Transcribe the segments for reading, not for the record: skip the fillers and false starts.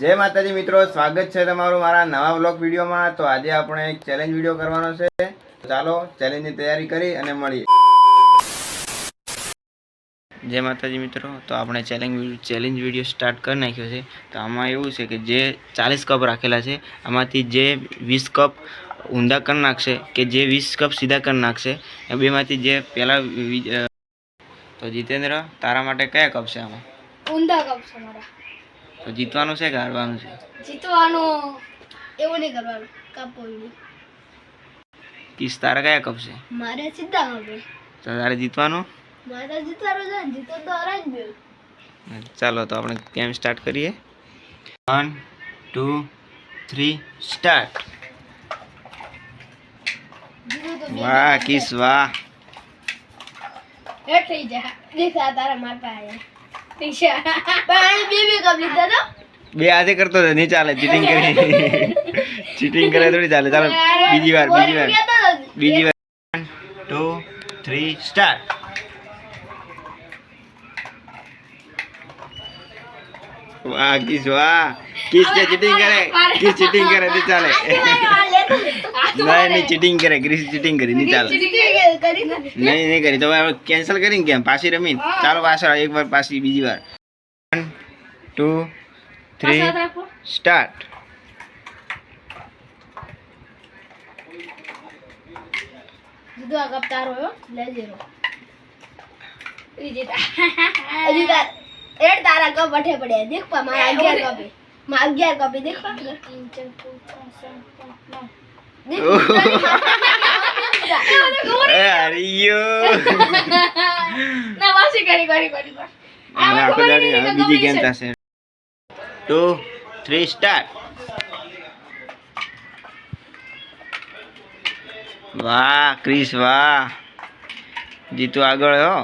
जय माताजी मित्रों, स्वागत है तमारू मारा नवा व्लॉग वीडियो में। तो आज આપણે એક ચેલેન્જ वीडियो करवानो છે। ચાલો ચેલેન્જ ની તૈયારી કરી અને મળીએ। जय माताजी मित्रों, तो આપણે ચેલેન્જ वीडियो स्टार्ट कर નાખ્યો છે। તો આમાં એવું છે કે જે 40 કપ રાખેલા છે આમાંથી જે 20 કપ ઊંધા કરી નાખશે કે જે 20 કપ સીધા કરી નાખશે એ બેમાંથી જે પહેલા તો જીતેન્દ્ર તારા માટે કયા કપ છે આમાં? ઊંધા કપ છે મારા। तो जीतवानुं छे के हारवानुं छे? जीतवानुं एवुं नहीं करवानुं, कप होई। किस तारा कया कप छे? मारे सीधा कप है। तो तारे जीतवानुं? मारे जीतवानुं छे, जीतो तो हराई गयो। चलो तो आपणे गेम स्टार्ट करिए। 1 2 3 स्टार्ट। वाह किस वाह, ए થઈ જા દેખા તારા મારતા આયા પૈસા પાણી બેબી કપ લીધા તો બે આજે કરતો તો નહીં ચાલે, ચીટિંગ કરી ચીટિંગ કરે થોડી ચાલે। ચાલો બીજી વાર 1 2 3 સ્ટાર્ટ। वाह किस वाह, किस से चीटिंग करे, किस चीटिंग करे नहीं चाले। नहीं चीटिंग करे, किस चीटिंग करी नहीं चाले। नहीं करी तो कैंसल करेंगे गेम, पासी रमी। चलो पाछा एक बार पासी बीजी बार। 1 2 3 स्टार्ट। जुदा कप तारो हो ले जेरो जीता जीता एड तारा कप बैठे पड़े देख पा मारा 11 कप है, मार 11 कप है देख पा 3 4 5 6 अरियो ना वासी करी आना को जानी बीजी गेम थासे। 2 3 स्टार्ट। वाह क्रिस वाह, जीतू आगळ हो।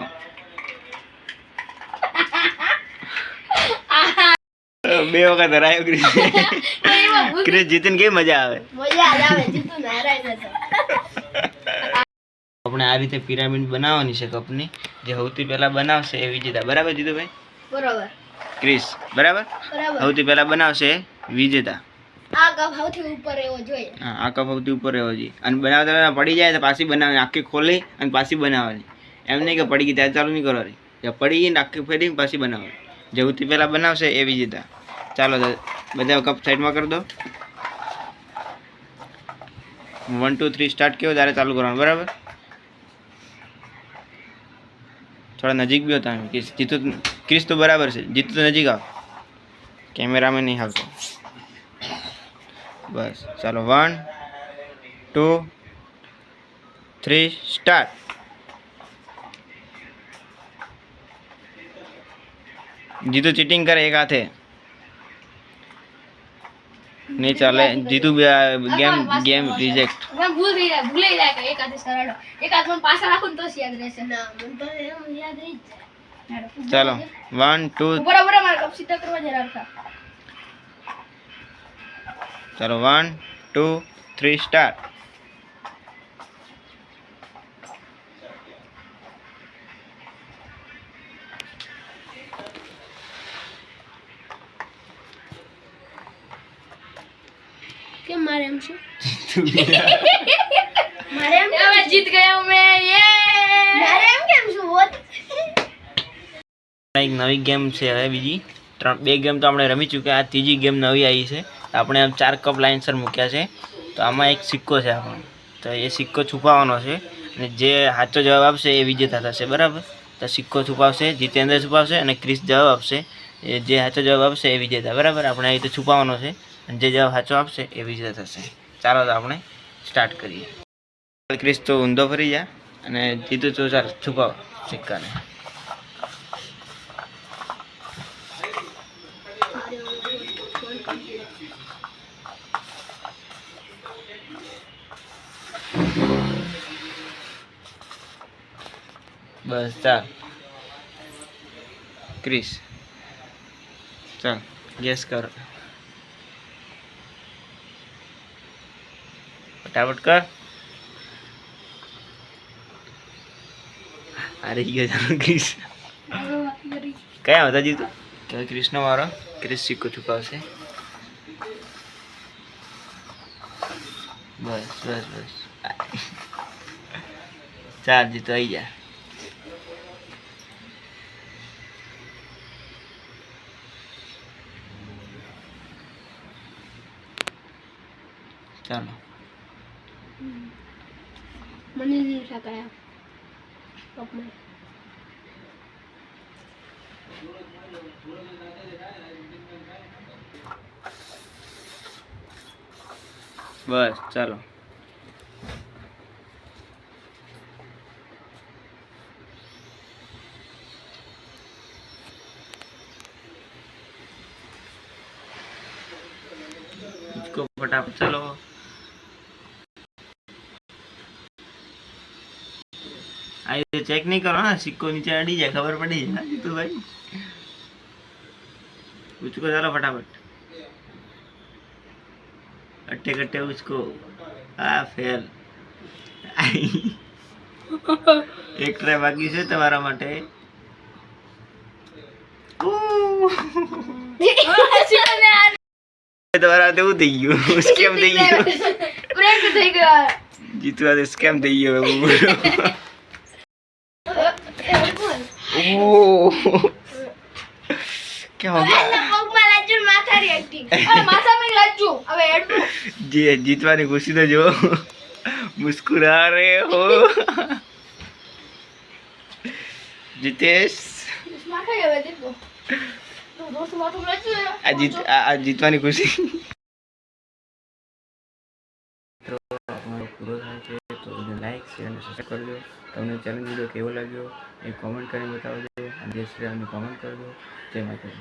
બે વખત હરાયો ક્રિસ। ક્રિસ જીતીને કેવી મજા આવે? મજા આવે, જીતू ને હરાય નતો। આપણે આ રીતે પિરામિડ બનાવવાની છે કપની, જે સૌથી પહેલા બનાવશે એ વિજેતા। બરાબર જીતુભાઈ? બરાબર ક્રિસ બરાબર? બરાબર સૌથી પહેલા બનાવશે વિજેતા। આ કપ સૌથી ઉપર રહેવો જોઈએ। હા આ કપ સૌથી ઉપર રહેવો જોઈએ। અને બનાવતા પડી જાય તો પાછી બનાવવાની, આખી ખોલી અને પાછી બનાવવાની। એમ નહીં કે પડી ગઈ ત્યારે ચાલુ નહીં કરવાની, જે પડી ગઈ ને આખી ફેરી પાછી બનાવવાની। જે સૌથી પહેલા બનાવશે એ વિજેતા। ચાલો બધા કપ સાઈડમાં કરી દો। 1 2 3 સ્ટાર્ટ કેવો ત્યારે ચાલુ કરવાનું। બરાબર? थोड़ा नजीक भी होता है कि जीतू क्रिस तो बराबर से, जीतू तो नजीक आओ, कैमरा में नहीं हालतो। बस चलो 1 2 3 स्टार्ट। जीतू चीटिंग करे एक हाथे नहीं चले। Jitu game reject. मैं भूल जाए कि एक हाथ सरळ एक हाथ में पासा રાખું તો યાદ રહેશે ના મને તો એમ યાદ રહી જાય। चलो 1 2 બરાબર માર કપ સીધા કરવા જરા રખા। चलो 1 2 3 स्टार्ट। के मारे हम छू मारे हम मैं जीत गया हूं मैं ये मारे हम केम छू वो एक नवी गेम છે હવે બીજી બે ગેમ તો આપણે રમી ચૂક્યા। આ ત્રીજી ગેમ નવી આવી છે। આપણે આમ 4 કપ લાઇનસર મૂક્યા છે। તો આમાં એક સિક્કો છે આપણો, તો એ સિક્કો છુપાવવાનો છે અને જે સાચો જવાબ આપશે એ વિજેતા થશે। બરાબર? તો સિક્કો છુપાવશે જીતેન્દ્ર, છુપાવશે અને ક્રિસ જવાબ આપશે। જે સાચો જવાબ આપશે એ વિજેતા। બરાબર? આપણે આ રીતે છુપાવવાનો છે અને જે જવાબ સાચો આપશે એ વિજેતા થશે। ચાલો તો આપણે સ્ટાર્ટ કરીએ। ક્રિસ તો ઊંધો ફરી જા અને જીતુ તો ચાલ છુપાવ સિક્કાને। बस चल क्रिस चल गेस कर, फटाफट कर। अरे ये क्रिस क्या होता जी तो क्रिस नो मारो, क्रिस सिक्को चुकावशे। બસ બસ બસ ચાર જીતો આવી જા. ચાલો મને નહીં શકાય કપમાં. બસ ચાલો. इसको फटाफट चलो. आइए चेक नहीं करो ना, सिक्को नीचे अड़ी जाए खबर पड़ी है ना जीतू भाई. उसको चलो फटाफट कट्टे कट्टे उसको. हाँ फेल. एक ट्राय बाकी છે તમારા માટે. તમારા તેવું થઈ ગયું. સ્કેમ થઈ ગયું. પ્રેન્ક થઈ ગયો. જીતવા દે સ્કેમ થઈ ગયો. क्या हो गया? પગમાં લાજુ માથાની એક્ટિંગ. અરે માથામાં લાજુ. હવે હેડમાં. जीतवानी खुशी तो जो मुस्कुरा रहे हो. जितेश માથા હવે દેખો. તો દોસ્ત માથું લાજુ. આ જીતવાની ખુશી. તમારો પૂરો થાય છે તો લાઈક શેર અને સબસ્ક્રાઈબ કરજો. તમને ચેલેન્જ વિડીયો કેવો લાગ્યો એ કોમેન્ટ કરીને બતાવજો. અને જય શ્રી રામની કોમેન્ટ કરજો. જય માતાજી.